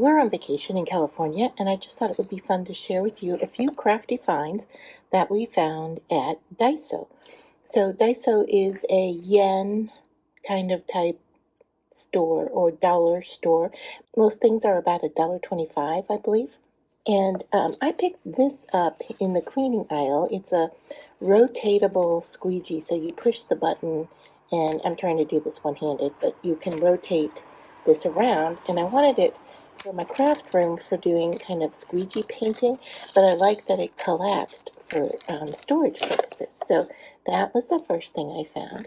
we're on vacation in California, and I just thought it would be fun to share with you a few crafty finds that we found at Diaso. So Diaso is a yen kind of type store or dollar store. Most things are about $1.25, I believe. And I picked this up in the cleaning aisle. It's a rotatable squeegee, so you push the button, and I'm trying to do this one-handed, but you can rotate this around, and I wanted it for my craft room for doing kind of squeegee painting, but I like that it collapsed for storage purposes. So that was the first thing I found.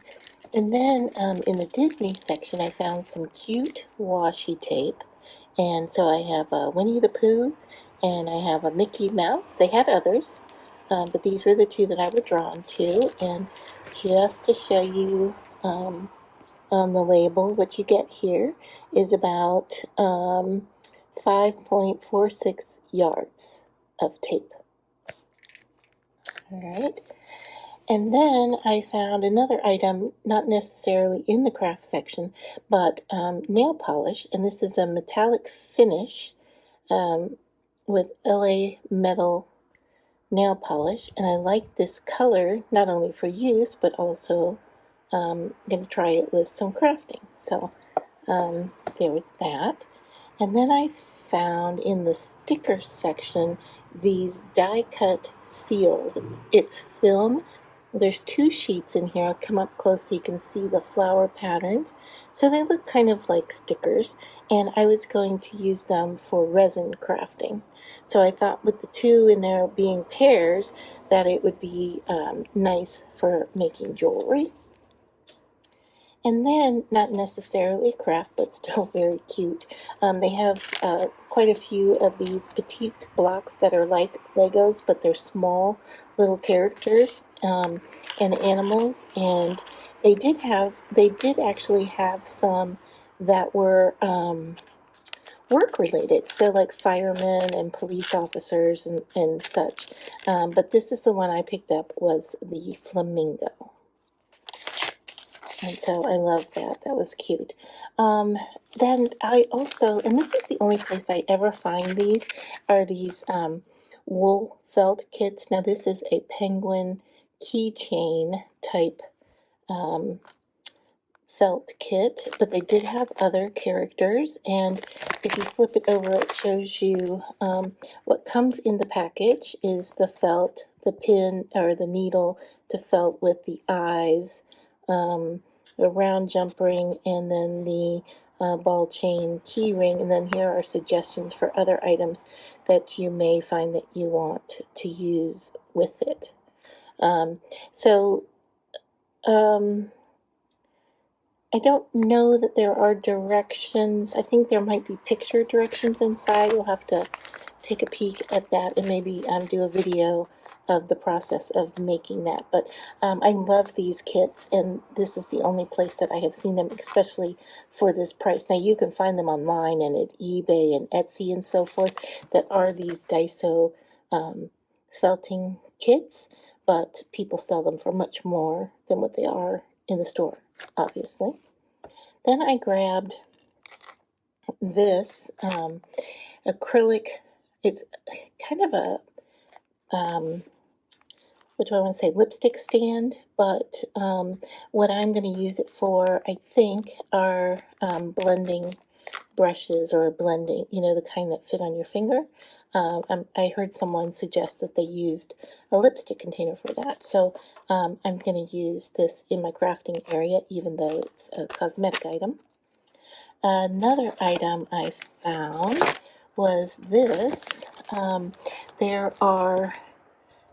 And then in the Disney section, I found some cute washi tape. And so I have a Winnie the Pooh and I have a Mickey Mouse. They had others, but these were the two that I was drawn to. And just to show you on the label, what you get here is about 5.46 yards of tape. All right. And then I found another item, not necessarily in the craft section, but nail polish. And this is a metallic finish with LA metal nail polish. And I like this color, not only for use, but also I'm going to try it with some crafting. So there was that. And then I found in the sticker section these die-cut seals. It's film. There's 2 sheets in here. I'll come up close so you can see the flower patterns. So they look kind of like stickers, and I was going to use them for resin crafting. So I thought with the 2 in there being pairs that it would be nice for making jewelry. And then, not necessarily a craft, but still very cute. They have quite a few of these petite blocks that are like Legos, but they're small little characters and animals. And they did actually have some that were work related, so like firemen and police officers and such. But this is the one I picked up, was the flamingo. And so I love that. That was cute. Then I also, and this is the only place I ever find these, are these wool felt kits. Now this is a penguin keychain type felt kit, but they did have other characters. And if you flip it over, it shows you what comes in the package is the felt, the pin or the needle to felt with the eyes, the round jump ring, and then the ball chain key ring. And then here are suggestions for other items that you may find that you want to use with it. I don't know that there are directions. I think there might be picture directions inside. You'll have to take a peek at that and maybe do a video of the process of making that. But I love these kits, and this is the only place that I have seen them, especially for this price. Now you can find them online and at eBay and Etsy and so forth that are these Diaso felting kits, but people sell them for much more than what they are in the store, obviously. Then I grabbed this acrylic. It's kind of a what do I want to say, lipstick stand, but what I'm going to use it for, I think, are blending brushes, or blending, the kind that fit on your finger. I heard someone suggest that they used a lipstick container for that, so I'm going to use this in my crafting area, even though it's a cosmetic item. Another item I found was this. There are,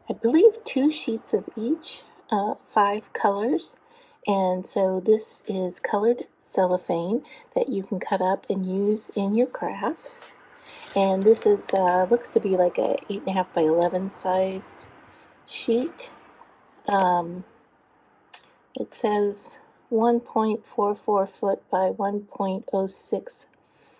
I believe, 2 sheets of each, 5 colors. And so this is colored cellophane that you can cut up and use in your crafts. And this is looks to be like a 8.5 by 11 sized sheet. It says 1.44 foot by 1.06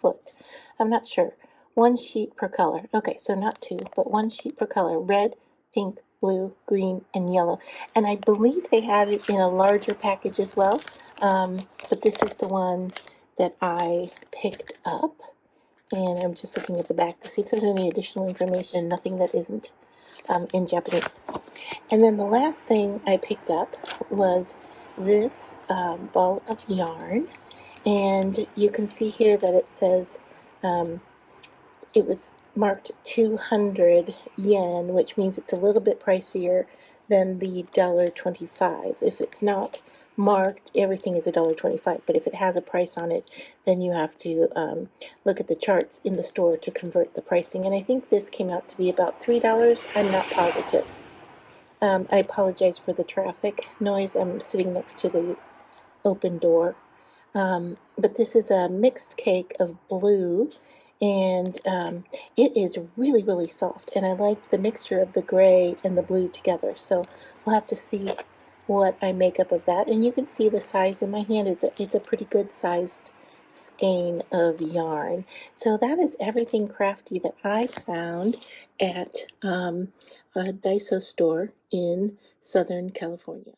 foot. I'm not sure. 1 sheet per color. Okay, so not 2, but 1 sheet per color. Red, pink, blue, green, and yellow. And I believe they had it in a larger package as well. But this is the one that I picked up. And I'm just looking at the back to see if there's any additional information, nothing that isn't in Japanese. And then the last thing I picked up was this ball of yarn. And you can see here that it says um, it was marked 200 yen, which means it's a little bit pricier than the $1.25. If it's not marked, everything is $1.25, but if it has a price on it, then you have to look at the charts in the store to convert the pricing. And I think this came out to be about $3. I'm not positive. I apologize for the traffic noise. I'm sitting next to the open door. But this is a mixed cake of blue, and it is really, really soft. And I like the mixture of the gray and the blue together. So we'll have to see what I make up of that. And you can see the size in my hand. It's a pretty good sized skein of yarn. So that is everything crafty that I found at a Diaso store in Southern California.